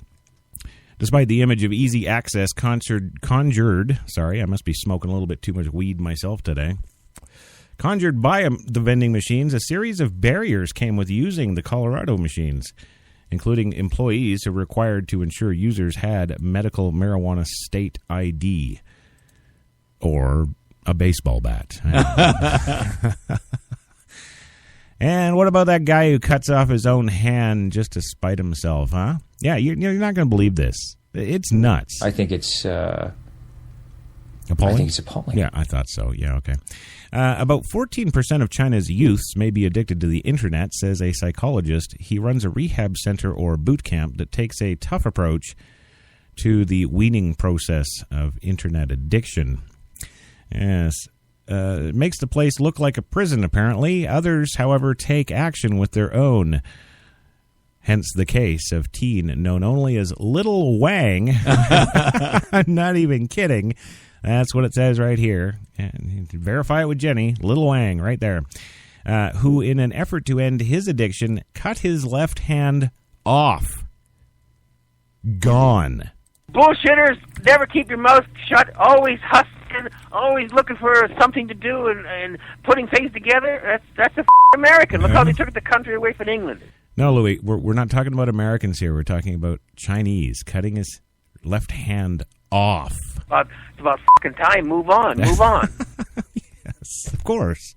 Despite the image of easy access conjured, I must be smoking a little bit too much weed myself today. Conjured by the vending machines, a series of barriers came with using the Colorado machines, including employees who were required to ensure users had medical marijuana state ID or a baseball bat. And what about that guy who cuts off his own hand just to spite himself, huh? Yeah, you're not going to believe this. It's nuts. I think it's appalling. I think it's appalling. Yeah, I thought so. Yeah, okay. About 14% of China's youths may be addicted to the internet, says a psychologist. He runs a rehab center or boot camp that takes a tough approach to the weaning process of internet addiction. Yes. It makes the place look like a prison, apparently. Others, however, take action with their own. Hence the case of teen known only as Little Wang. I'm not even kidding. That's what it says right here. And you can verify it with Jenny. Little Wang, right there. Who, in an effort to end his addiction, cut his left hand off. Gone. Bullshitters, never keep your mouth shut, always hustling, always looking for something to do and putting things together. That's a American. Look how they took the country away from England. No, Louie, we're not talking about Americans here. We're talking about Chinese cutting his left hand off. It's about fucking time. Move on. Move on. Yes, of course.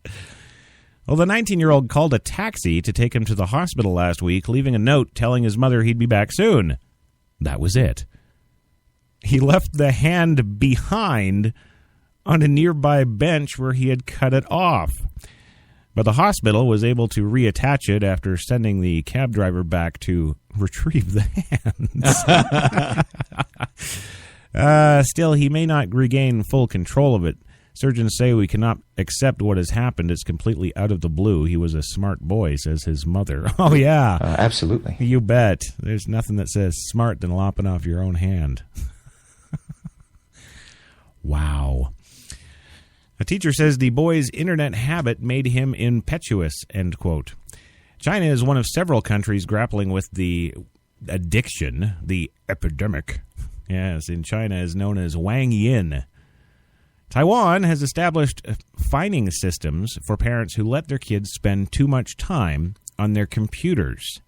Well, the 19-year-old called a taxi to take him to the hospital last week, leaving a note telling his mother he'd be back soon. That was it. He left the hand behind on a nearby bench where he had cut it off. But the hospital was able to reattach it after sending the cab driver back to retrieve the hands. Still, he may not regain full control of it. Surgeons say we cannot accept what has happened. It's completely out of the blue. He was a smart boy, says his mother. Oh, yeah. Absolutely. You bet. There's nothing that says smart than lopping off your own hand. Wow. A teacher says the boy's internet habit made him impetuous, end quote. China is one of several countries grappling with the addiction, the epidemic. Yes, in China is known as Wang Yin. Taiwan has established fining systems for parents who let their kids spend too much time on their computers.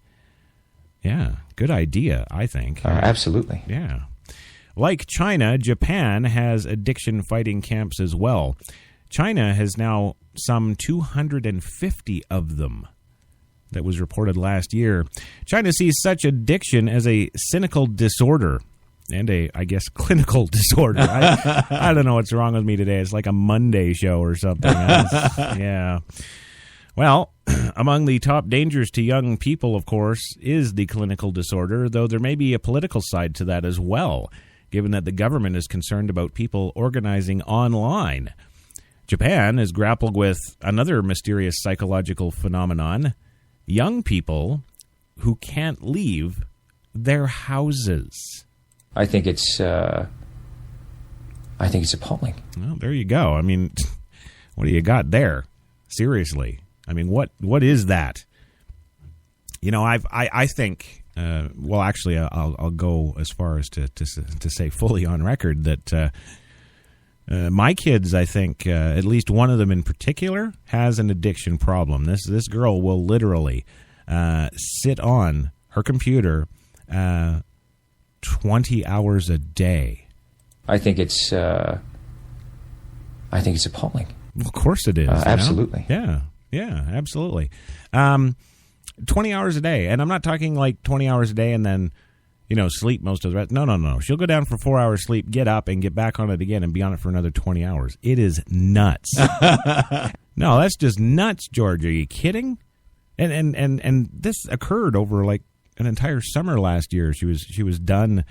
Yeah, good idea, I think. Absolutely. Yeah. Like China, Japan has addiction-fighting camps as well. China has now some 250 of them. That was reported last year. China sees such addiction as a cynical disorder and a, I guess, clinical disorder. I don't know what's wrong with me today. It's like a Monday show or something. Yeah. Well, among the top dangers to young people, of course, is the clinical disorder, though there may be a political side to that as well, given that the government is concerned about people organizing online. Japan has grappled with another mysterious psychological phenomenon, young people who can't leave their houses. I think it's appalling. Well, there you go. I mean, what do you got there? Seriously. I mean, what is that? You know, I think, well, actually, I'll go as far as to say fully on record that my kids, I think, at least one of them in particular, has an addiction problem. This girl will literally sit on her computer 20 hours a day. I think it's appalling. Well, of course it is. Absolutely. Yeah, absolutely. 20 hours a day. And I'm not talking like 20 hours a day and then, sleep most of the rest. No. She'll go down for 4 hours sleep, get up, and get back on it again and be on it for another 20 hours. It is nuts. No, that's just nuts, George. Are you kidding? And this occurred over like an entire summer last year. She was done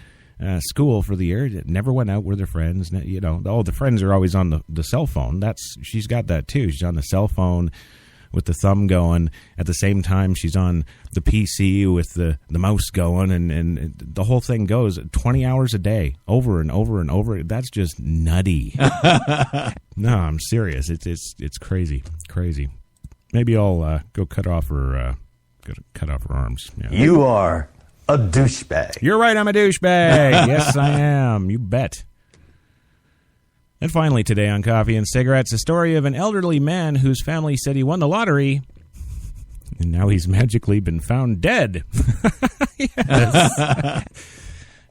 school for the year. Never went out with her friends. You know, the friends are always on the cell phone. She's got that too. She's on the cell phone with the thumb going. At the same time, she's on the PC with the mouse going, and the whole thing goes 20 hours a day, over and over and over. That's just nutty. No, I'm serious. It's crazy. Maybe I'll go cut off her arms. Yeah. You are a douchebag. You're right, I'm a douchebag. Yes, I am. You bet. And finally today on Coffee and Cigarettes, a story of an elderly man whose family said he won the lottery, and now he's magically been found dead. Yes.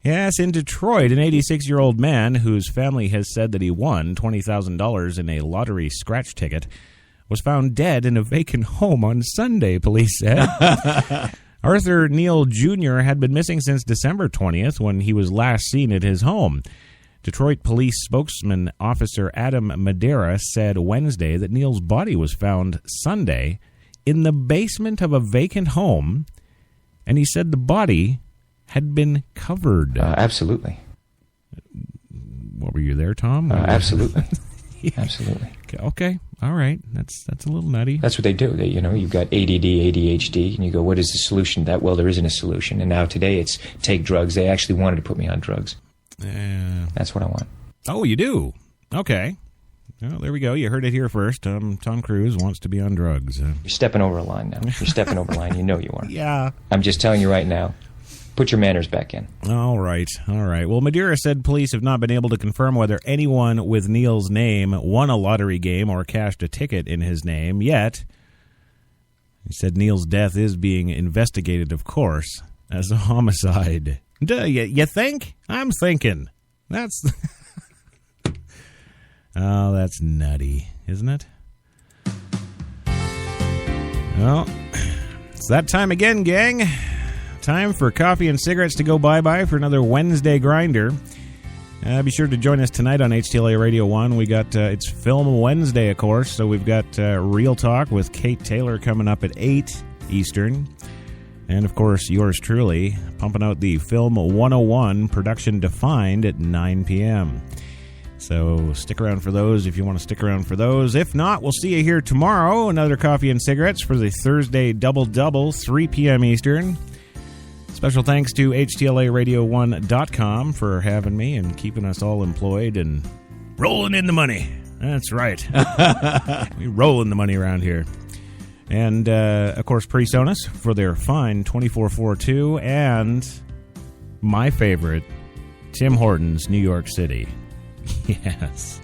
Yes, in Detroit, an 86-year-old man whose family has said that he won $20,000 in a lottery scratch ticket was found dead in a vacant home on Sunday, police said. Arthur Neal Jr. had been missing since December 20th when he was last seen at his home. Detroit police spokesman Officer Adam Madeira said Wednesday that Neal's body was found Sunday in the basement of a vacant home, and he said the body had been covered. Absolutely. What, were you there, Tom? Absolutely. Absolutely. Okay. All right. That's a little nutty. That's what they do. You've got ADD, ADHD, and you go, what is the solution to that? Well, there isn't a solution. And now today it's take drugs. They actually wanted to put me on drugs. That's what I want. Oh, you do? Okay. Well, there we go. You heard it here first. Tom Cruise wants to be on drugs. You're stepping over a line now. You're stepping over a line. You know you are. Yeah. I'm just telling you right now. Put your manners back in. All right. Well, Madeira said police have not been able to confirm whether anyone with Neal's name won a lottery game or cashed a ticket in his name yet. He said Neal's death is being investigated, of course, as a homicide. You think? I'm thinking. That's... Oh, that's nutty, isn't it? Well, it's that time again, gang. Time for Coffee and Cigarettes to go bye-bye for another Wednesday grinder. Be sure to join us tonight on HTLA Radio 1. We got, it's Film Wednesday, of course, so we've got Real Talk with Kate Taylor coming up at 8 Eastern. And, of course, yours truly, pumping out the Film 101 Production Defined at 9 p.m. So stick around for those if you want to stick around for those. If not, we'll see you here tomorrow. Another Coffee and Cigarettes for the Thursday Double-Double, 3 p.m. Eastern. Special thanks to HTLARadio1.com for having me and keeping us all employed and rolling in the money. That's right. We rolling the money around here. And, of course, PreSonus for their fine 2442 and my favorite, Tim Hortons, New York City. Yes.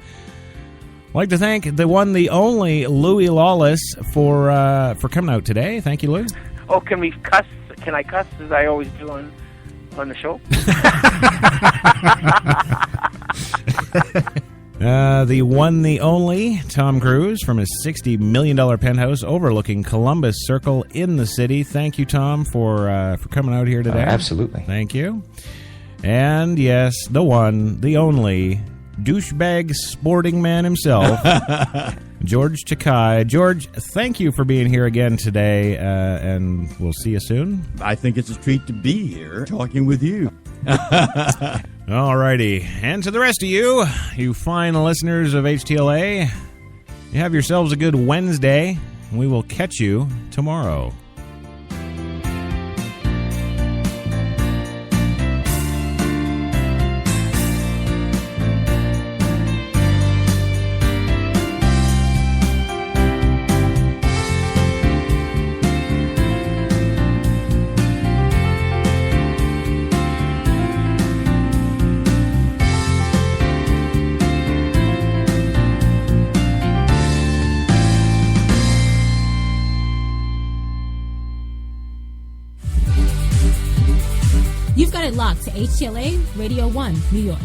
I'd like to thank the one, the only Louie Lawless for coming out today. Thank you, Lou. Oh, can we cuss? Can I cuss as I always do on the show? The one, the only Tom Cruise from his $60 million penthouse overlooking Columbus Circle in the city. Thank you, Tom, for coming out here today. Absolutely. Thank you. And yes, the one, the only douchebag sporting man himself, George Takai. George, thank you for being here again today, and we'll see you soon. I think it's a treat to be here talking with you. All righty. And to the rest of you, you fine listeners of HTLA, you have yourselves a good Wednesday, and we will catch you tomorrow. You've got it locked to HTLA Radio 1, New York.